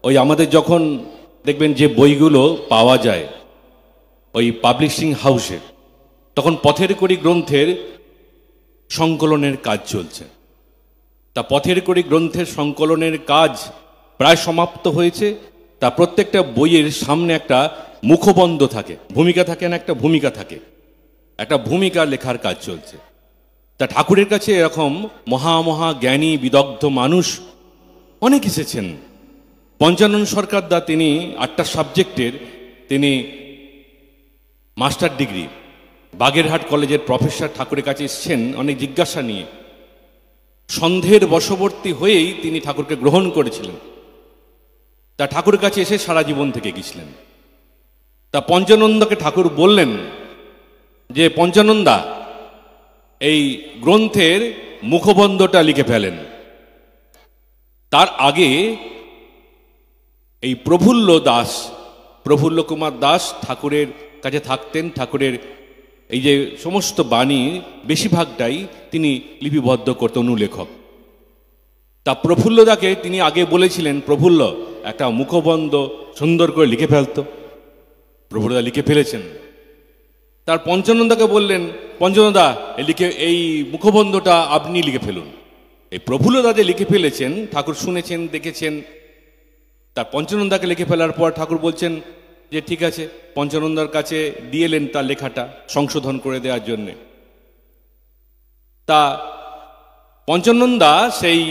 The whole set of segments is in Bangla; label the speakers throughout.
Speaker 1: ওই আমাদের যখন দেখবেন যে বইগুলো পাওয়া যায় ওই পাবলিশিং হাউসে, তখন পথের কড়ি গ্রন্থের সংকলনের কাজ চলছে। তা পথের কড়ি গ্রন্থের সংকলনের কাজ প্রায় সমাপ্ত হয়েছে। তা প্রত্যেকটা বইয়ের সামনে একটা মুখবন্ধ থাকে, ভূমিকা থাকে না, একটা ভূমিকা থাকে, একটা ভূমিকা লেখার কাজ চলছে। তা ঠাকুরের কাছে এরকম মহা জ্ঞানী বিদগ্ধ মানুষ অনেক এসেছেন। পঞ্চানন সরকার দা, তিনি 8টা সাবজেক্টের তিনি মাস্টার ডিগ্রি, বাগেরহাট কলেজের প্রফেসর ঠাকুরের কাছে এসেছেন অনেক জিজ্ঞাসা নিয়ে। সন্দেহের বশবর্তী হয়েই তিনি ঠাকুরকে গ্রহণ করেছিলেন। তা ঠাকুরের কাছে এসে সারা জীবন থেকে গেছিলেন। তা পঞ্চানন্দকে ঠাকুর বললেন যে পঞ্চানন্দা, এই গ্রন্থের মুখবন্ধটা লিখে ফেলেন। তার আগে এই প্রফুল্ল কুমার দাস ঠাকুরের কাছে থাকতেন। ঠাকুরের এই যে সমস্ত বাণী বেশিরভাগটাই তিনি লিপিবদ্ধ করতেন, অনুলেখক। তা প্রফুল্লদাকে তিনি আগে বলেছিলেন, প্রফুল্ল একটা মুখবন্ধ সুন্দর করে লিখে ফেলতো। প্রফুল্লদা লিখে ফেলেছেন। তার পঞ্চানন্দাকে বললেন, পঞ্চানন্দা এই মুখবন্ধটা আপনি লিখে ফেলুন। এই প্রফুল্লদা যে লিখে ফেলেছেন, ঠাকুর শুনেছেন, দেখেছেন। তার পঞ্চানন্দাকে লিখে ফেলার পর ঠাকুর বলছেন যে ঠিক আছে, পঞ্চানন্দার কাছে দিয়ে এলেন তার লেখাটা সংশোধন করে দেওয়ার জন্যে। তা পঞ্চানন্দা সেই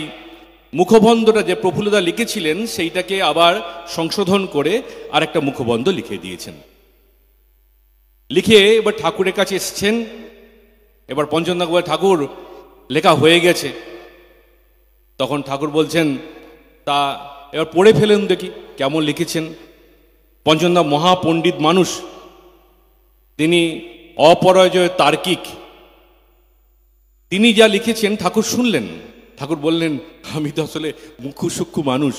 Speaker 1: মুখবন্ধটা যে প্রফুল্লদা লিখেছিলেন সেইটাকে আবার সংশোধন করে আর একটা মুখবন্ধ লিখে দিয়েছেন। লিখে এবার ঠাকুরের কাছে এসছেন। এবার পঞ্চানন্দা বলে, ঠাকুর লেখা হয়ে গেছে। তখন ঠাকুর বলছেন, তা এবার পড়ে ফেলেন দেখি কেমন লিখেছেন। পঞ্চানন্দা মহাপণ্ডিত মানুষ, তিনি অপরাজয় তার্কিক। তিনি যা লিখেছেন ঠাকুর শুনলেন। ঠাকুর বললেন, আমি তো আসলে মুখ্য সূক্ষ্ম মানুষ,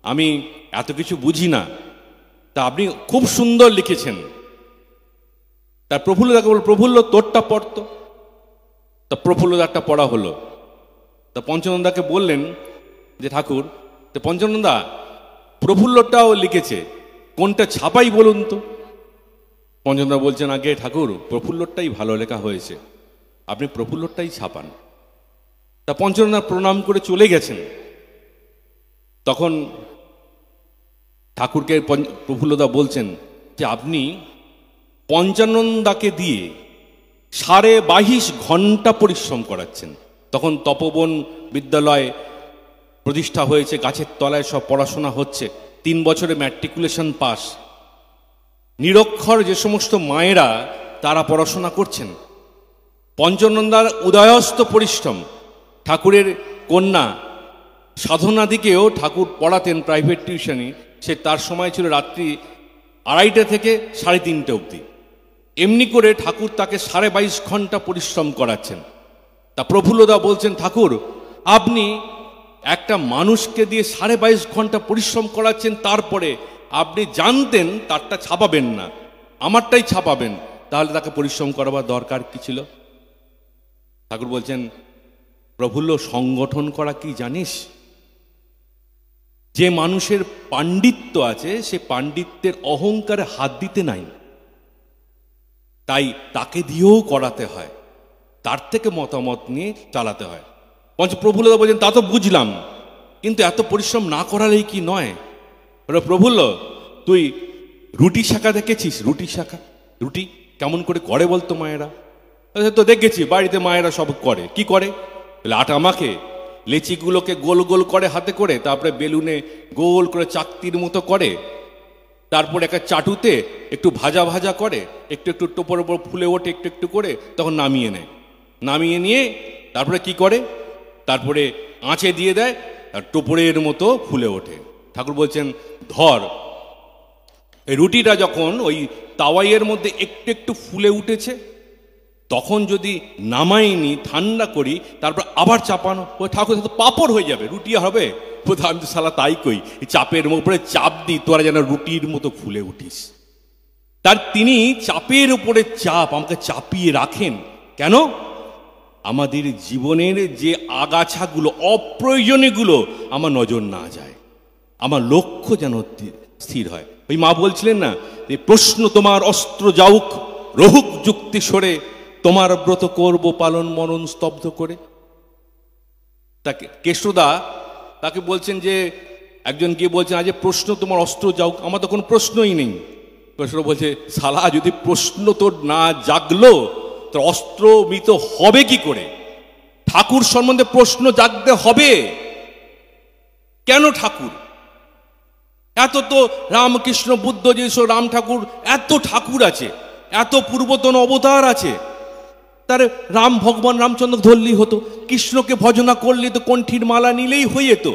Speaker 1: আমি এত কিছু বুঝি না, তা আপনি খুব সুন্দর লিখেছেন। তার প্রফুল্লদাকে বলল, প্রফুল্ল তোরটা পড়তো। তা প্রফুল্লদারটা পড়া হলো। তা পঞ্চানন্দাকে বললেন যে ঠাকুর, তো পঞ্চানন্দা প্রফুল্লটাও লিখেছে, কোনটা ছাপাই বলুন তো। পঞ্চানন্দা বলছেন, আগে ঠাকুর প্রফুল্লটাই ভালো লেখা হয়েছে, আপনি প্রফুল্লটাই ছাপান। তা পঞ্চানন্দা প্রণাম করে চলে গেছেন। তখন ঠাকুরকে প্রফুল্লদা বলছেন যে আপনি পঞ্চানন্দাকে দিয়ে 22.5 ঘন্টা পরিশ্রম করাচ্ছেন। তখন তপবন বিদ্যালয় প্রতিষ্ঠা হয়েছে, গাছের তলায় সব পড়াশোনা হচ্ছে, 3 বছরে ম্যাট্রিকুলেশন পাস। নিরক্ষর যে সমস্ত মায়েরা তারা পড়াশোনা করছেন। পঞ্চানন্দার উদয়স্ত পরিশ্রম। ঠাকুরের কন্যা সাধনাদিকেও ঠাকুর পড়াতেন প্রাইভেট টিউশনে। সে তার সময় ছিল রাত্রি 2:30 থেকে 3:30 অবধি। এমনি করে ঠাকুর তাকে 22.5 ঘন্টা পরিশ্রম করাচ্ছেন। তা প্রফুল্লদা বলছেন, ঠাকুর আপনি একটা মানুষকে দিয়ে 22.5 ঘন্টা পরিশ্রম করাচ্ছেন, তারপরে আপনি জানতেন তারটা ছাপাবেন না, আমারটাই ছাপাবেন, তাহলে তাকে পরিশ্রম করাবার দরকার কি ছিল? ঠাকুর বলছেন, প্রফুল্ল সংগঠন করা কি জানিস? যে মানুষের পাণ্ডিত্য আছে সে পাণ্ডিত্যের অহংকারে হাত দিতে নাই, তাই তাকে দিয়েও করাতে হয়, তার থেকে মতামত নিয়ে চালাতে হয়। প্রফুল্লদা বলছেন, তা তো বুঝলাম, কিন্তু এত পরিশ্রম না করালেই কি নয়? প্রফুল্ল, তুই রুটি শাখা দেখেছিস? রুটি কেমন করে করে বলতো মায়েরা? তো দেখেছি, বাড়িতে মায়েরা সব করে। কি করে? আটা মাখে, লেচিগুলোকে গোল গোল করে হাতে করে, তারপরে বেলুনে গোল করে চাকতির মতো করে, তারপরে একটা চাটুতে একটু ভাজা ভাজা করে, একটু একটু টোপর ওপর ফুলে ওঠে একটু একটু করে, তখন নামিয়ে নেয়। নামিয়ে নিয়ে তারপরে কি করে? তারপরে আঁচে দিয়ে দেয়, আর টোপরের মতো ফুলে ওঠে। ঠাকুর বলছেন, ধর এই রুটিটা যখন ওই তাওয়াইয়ের মধ্যে একটু একটু ফুলে উঠেছে, তখন যদি নামাইনি, ঠান্ডা করি, তারপর আবার চাপানো, ওই ঠাকুর তো পাপড় হয়ে যাবে, রুটি হবে। আমি তো সালা তাই কই, চাপের উপরে চাপ দিই, তোরা যেন রুটির মতো ফুলে উঠিস। তার তিনি চাপের উপরে চাপ আমাকে চাপিয়ে রাখেন। কেন? আমাদের জীবনের যে আগাছাগুলো, অপ্রয়োজনীয়গুলো আমার নজর না যায়। আমার লক্ষ্য যেন স্থির হয়। ওই মা বলছিলেন না যে প্রশ্ন তোমার অস্ত্র যাউক, রহুক যুক্তি সরে, তোমার ব্রত করব পালন মরণ স্তব্ধ করে। তাকে কেষ্টদা তাকে বলছেন যে একজন গিয়ে বলছেন আজ প্রশ্ন তোমার অস্ত্র যাউক, আমার তো কোনো প্রশ্নই নেই। কেষ্টদা বলছে শালা যদি প্রশ্ন তোর না জাগলো তোর অস্ত্র মৃত হবে কি করে? ঠাকুর সম্বন্ধে প্রশ্ন জাগতে হবে কেন? ঠাকুর এত তো রামকৃষ্ণ বুদ্ধ যিশু রাম ঠাকুর এত ঠাকুর আছে, এত পূর্বতন অবতার আছে, তার রাম ভগবান রামচন্দ্র ধরলেই হতো, কৃষ্ণকে ভজনা করলে তো কণ্ঠীর মালা নিলেই হয়ে যেত।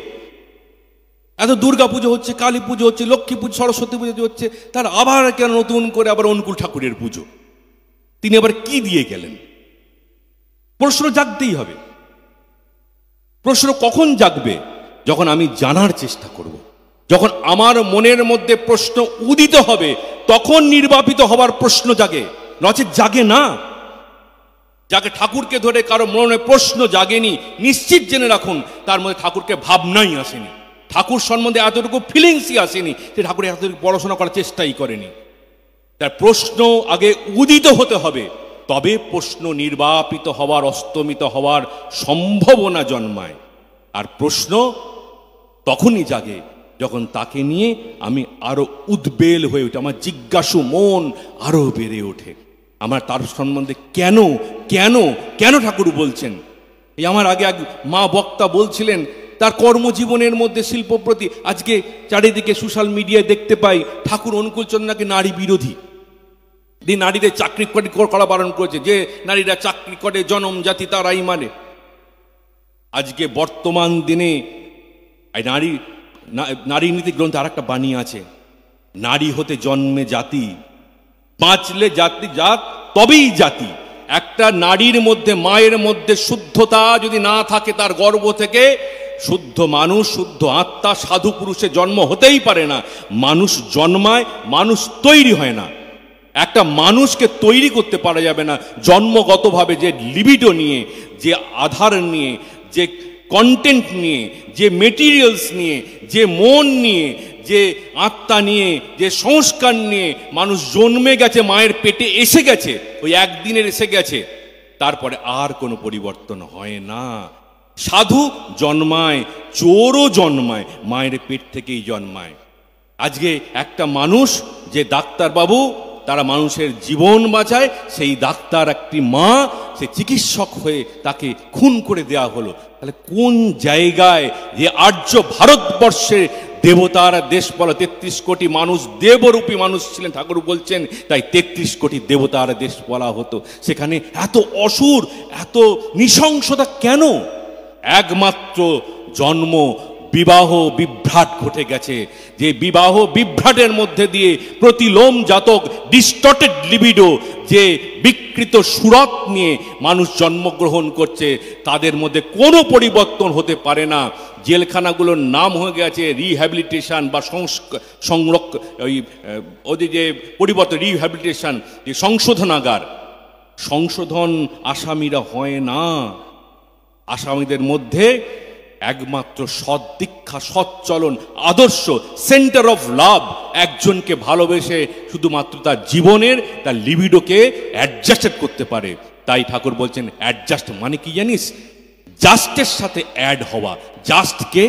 Speaker 1: এত দুর্গা পুজো হচ্ছে, কালী পুজো হচ্ছে, লক্ষ্মী পুজো, সরস্বতী পুজো হচ্ছে, তার আবার কেন নতুন করে আবার অনুকূল ঠাকুরের পুজো? তিনি আবার কি দিয়ে গেলেন? প্রশ্ন জাগতেই হবে। প্রশ্ন কখন জাগবে? যখন আমি জানার চেষ্টা করব, যখন আমার মনের মধ্যে প্রশ্ন উদিত হবে, তখন নির্বাপিত হবার প্রশ্ন জাগে, নচেত জাগে না। যাকে ঠাকুরকে ধরে কারো মনে প্রশ্ন জাগেনি, নিশ্চিত জেনে রাখুন তার মধ্যে ঠাকুরকে ভাবনাই আসেনি, ঠাকুর সম্বন্ধে এতটুকু ফিলিংসই আসেনি, যে ঠাকুর এতটুকু পড়াশোনা করার চেষ্টাই করেনি। তার প্রশ্ন আগে উদিত হতে হবে, তবে প্রশ্ন নির্বাপিত হওয়ার, অস্তমিত হওয়ার সম্ভাবনা জন্মায়। আর প্রশ্ন তখনই জাগে যখন তাকে নিয়ে আমি আরো উদ্বেল হয়ে উঠি, আমার জিজ্ঞাসু মন আরো বেড়ে ওঠে। আমার তার সম্বন্ধে কেন কেন কেন ঠাকুর বলছেন। এই আমার আগে এক মা বক্তা বলছিলেন তার কর্মজীবনের মধ্যে শিল্প প্রতি, আজকে চারিদিকে সোশ্যাল মিডিয়ায় দেখতে পাই ঠাকুর অনুকূলচন্দ্র নাকি নারী বিরোধী, যে নারীদের চাকরি করা বারণ করেছে, যে নারীরা চাকরি করে জনম জাতি তারাই মানে। আজকে বর্তমান দিনে নারী নীতি গ্রন্থে আর একটা বাণী আছে, নারী হতে জন্মে জাতি, বাঁচলে জাতি জাত তবেই জাতি। একটা নারীর মধ্যে, মায়ের মধ্যে শুদ্ধতা যদি না থাকে, তার গর্ভ থেকে শুদ্ধ মানুষ, শুদ্ধ আত্মা, সাধু পুরুষের জন্ম হতেই পারে না। মানুষ জন্মায়, মানুষ তৈরি হয় না। একটা মানুষকে তৈরি করতে পারা যাবে না জন্মগতভাবে, যে লিবিডো নিয়ে, যে আধার নিয়ে, যে কন্টেন্ট নিয়ে, যে মেটেরিয়ালস নিয়ে, যে মন নিয়ে, যে আত্মা নিয়ে, যে সংস্কার নিয়ে মানুষ জন্মে গেছে, মায়ের পেটে এসে গেছে, ওই একদিনের এসে গেছে, তারপরে আর কোনো পরিবর্তন হয় না। সাধু জন্মায়, চোরও জন্মায়, মায়ের পেট থেকেই জন্মায়। আজকে একটা মানুষ, যে ডাক্তারবাবু তারা মানুষের জীবন বাঁচায়, সেই ডাক্তার একটি মা, সে চিকিৎসক হয়ে তাকে খুন করে দেয়া হলো। তাহলে কোন জায়গায় যে আর্য ভারতবর্ষে দেবতার দেশ বলা, 33 কোটি মানুষ দেবরূপী মানুষ ছিলেন, ঠাকুর বলছেন তাই 33 কোটি দেবতার দেশ বলা হতো, সেখানে এত অসুর, এত নৃশংসতা কেন? একমাত্র জন্ম বিবাহ বিভ্রাট ঘটে গেছে, যে বিবাহ বিভ্রাটের মধ্যে দিয়ে প্রতিলোম জাতক ডিস্টর্টেড লিবিডো, যে বিকৃত সুরত নিয়ে মানুষ জন্মগ্রহণ করছে, তাদের মধ্যে কোনো পরিবর্তন হতে পারে না। জেলখানাগুলোর নাম হয়ে গেছে রিহ্যাবিলিটেশন বা ওদের যে পরিবর্তন, রিহ্যাবিলিটেশন, যে সংশোধনাগার। সংশোধন আসামিরা হয় না, আসামিদের মধ্যে একমাত্র সদ্দীক্ষা, সচ্চলন, আদর্শ, সেন্টার অফ লাভ, একজনকে ভালোবেসে শুধুমাত্র তার জীবনের, তার লিবিডোকে অ্যাডজাস্টেড করতে পারে। তাই ঠাকুর বলছেন অ্যাডজাস্ট মানে কি জানিস? জাস্টের সাথে অ্যাড হওয়া। জাস্টকে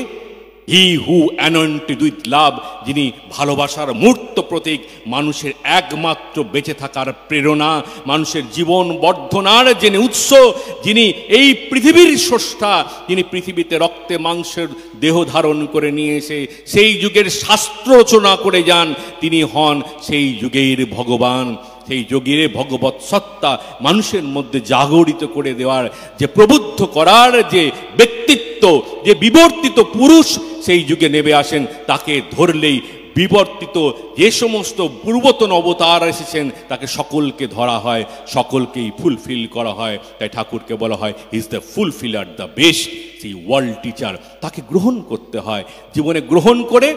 Speaker 1: হি হু অ্যানয়েন্টেড উইথ লাভ, যিনি ভালোবাসার মূর্ত প্রতীক, মানুষের একমাত্র বেঁচে থাকার প্রেরণা, মানুষের জীবন বর্ধনার যিনি উৎস, যিনি এই পৃথিবীর স্রষ্টা, যিনি পৃথিবীতে রক্তে মাংসের দেহ ধারণ করে নিয়ে এসে সেই যুগের শাস্ত্র রচনা করে যান, তিনি হন সেই যুগের ভগবান। সেই যোগের ভগবৎ সত্তা মানুষের মধ্যে জাগরিত করে দেওয়ার, যে প্রবুদ্ধ করার যে ব্যক্তিত্ব, যে বিবর্তিত পুরুষ সেই যুগে নেমে আসেন, তাকে ধরলেই বিবর্তিত যে সমস্ত পূর্বতন অবতার এসেছেন তাকে সকলকে ধরা হয়, সকলকেই ফুলফিল করা হয়। তাই ঠাকুরকে বলা হয় ইজ দ্য ফুলফিলার, দ্য বেস্ট, সেই ওয়ার্ল্ড টিচার। তাকে গ্রহণ করতে হয়, জীবনে গ্রহণ করে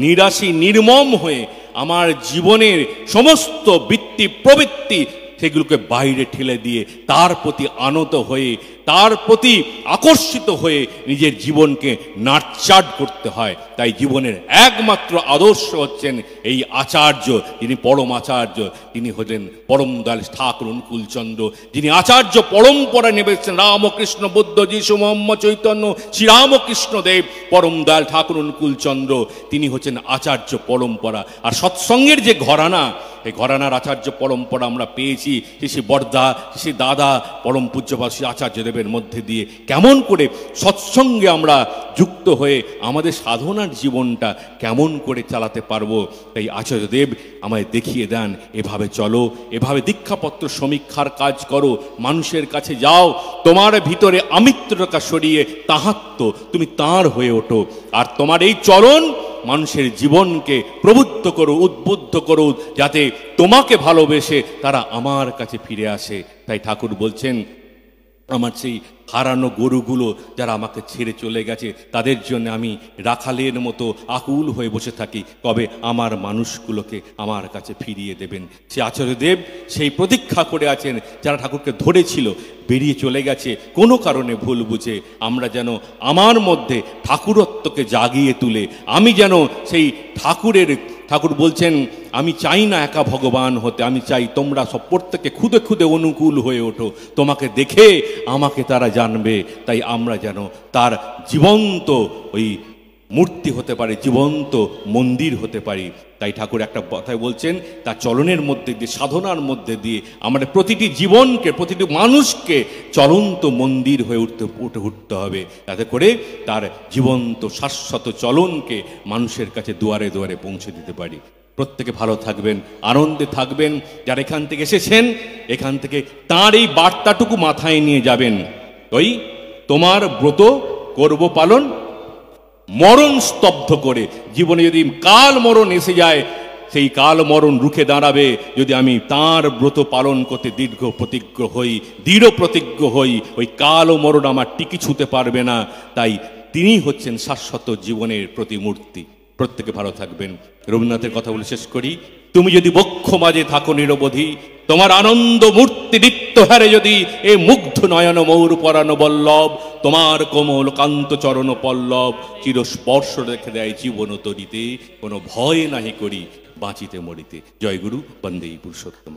Speaker 1: নিরাশী নির্মম হয়ে আমার জীবনের সমস্ত বৃত্তি প্রবৃত্তি সেগুলোকে বাইরে ঠেলে দিয়ে তার প্রতি আনত হয়ে, তার প্রতি আকর্ষিত হয়ে নিজের জীবনকে নার্চার করতে হয়। তাই জীবনের একমাত্র আদর্শ হচ্ছেন এই আচার্য, যিনি পরম আচার্য, তিনি হলেন পরম দয়াল ঠাকুর অনুকূলচন্দ্র, যিনি আচার্য পরম্পরা নেবেছেন রামকৃষ্ণ বুদ্ধ যিশু মোহাম্মদ চৈতন্য শ্রীরামকৃষ্ণ দেব পরম দয়াল ঠাকুর অনুকূলচন্দ্র, তিনি হচ্ছেন আচার্য পরম্পরা। আর সৎসঙ্গের যে ঘরানা, এই ঘরানার আচার্য পরম্পরা আমরা পেয়েছি শ্রী বর্দা, শ্রী দাদা, পরম পূজ্যপাল শ্রী আচার্যদেবের মধ্যে দিয়ে। কেমন করে সৎসঙ্গে আমরা যুক্ত হয়ে আমাদের সাধনার জীবনটা কেমন করে চালাতে পারবো, তাই আচার্যদেব আমায় দেখিয়ে দেন, এভাবে চলো, এভাবে দীক্ষাপত্র সমীক্ষার কাজ করো, মানুষের কাছে যাও, তোমার ভিতরে আমিত্রতা সরিয়ে তাহাত্ম, তুমি তাঁর হয়ে ওঠো। আর তোমার এই চলন মানুষের জীবনকে প্রবুদ্ধ করো, উদ্বুদ্ধ করো, যাতে তোমাকে ভালোবেসে তারা আমার কাছে ফিরে আসে। তাই ঠাকুর বলছেন, আমার সেই হারানো গরুগুলো যারা আমাকে ছেড়ে চলে গেছে, তাদের জন্য আমি রাখালের মতো আকুল হয়ে বসে থাকি, কবে আমার মানুষগুলোকে আমার কাছে ফিরিয়ে দেবেন। সে আচার্যদেব সেই প্রতীক্ষা করে আছেন, যারা ঠাকুরকে ধরেছিল, বেরিয়ে চলে গেছে কোনো কারণে ভুল বুঝে। আমরা যেন আমার মধ্যে ঠাকুরত্বকে জাগিয়ে তুলে, আমি যেন সেই ঠাকুর বলছেন, আমি চাই না একা ভগবান হতে, আমি চাই তোমরা সব প্রত্যেকে খুদে খুদে অনুকূল হয়ে ওঠো, তোমাকে দেখে আমাকে তারা জানবে। তাই আমরা যেন তার জীবন্ত ওই মূর্তি হতে পারি, জীবন্ত মন্দির হতে পারি। তাই ঠাকুর একটা কথায় বলছেন, তার চলনের মধ্যে দিয়ে, সাধনার মধ্যে দিয়ে আমাদের প্রতিটি জীবনকে, প্রতিটি মানুষকে চলন্ত মন্দির হয়ে উঠতে হবে, যাতে করে তার জীবন্ত শাশ্বত চলনকে মানুষের কাছে দুয়ারে দুয়ারে পৌঁছে দিতে পারি। প্রত্যেকে ভালো থাকবেন, আনন্দে থাকবেন। যারা এখান থেকে এসেছেন, এখান থেকে তাঁর এই বার্তাটুকু মাথায় নিয়ে যাবেন, ওই তোমার ব্রত করব পালন মরণ স্তব্ধ করে। জীবনে যদি কাল মরণ এসে যায়, সেই কাল মরণ রুখে দাঁড়াবে যদি আমি তাঁর ব্রত পালন করতে দৃঢ় প্রতিজ্ঞ হই। ওই কাল ও মরণ আমার টিকি ছুঁতে পারবে না। তাই তিনি হচ্ছেন শাশ্বত জীবনের প্রতিমূর্তি। প্রত্যেকে ভালো থাকবেন। রবীন্দ্রনাথের কথা বলে শেষ করি, তুমি যদি বক্ষ মাঝে থাকো নিরবধি, তোমার আনন্দ মূর্তি দীপ্ত হারে যদি এ মুগ্ধ নয়ন মৌর পরানো বল্লভ, তোমার কোমল কান্ত চরণ পল্লব চিরস্পর্শ রেখে দেয় জীবন তরিতে, কোনো ভয় নাহি করি বাঁচিতে মরিতে। জয় গুরু, বন্দে পুরুষোত্তম।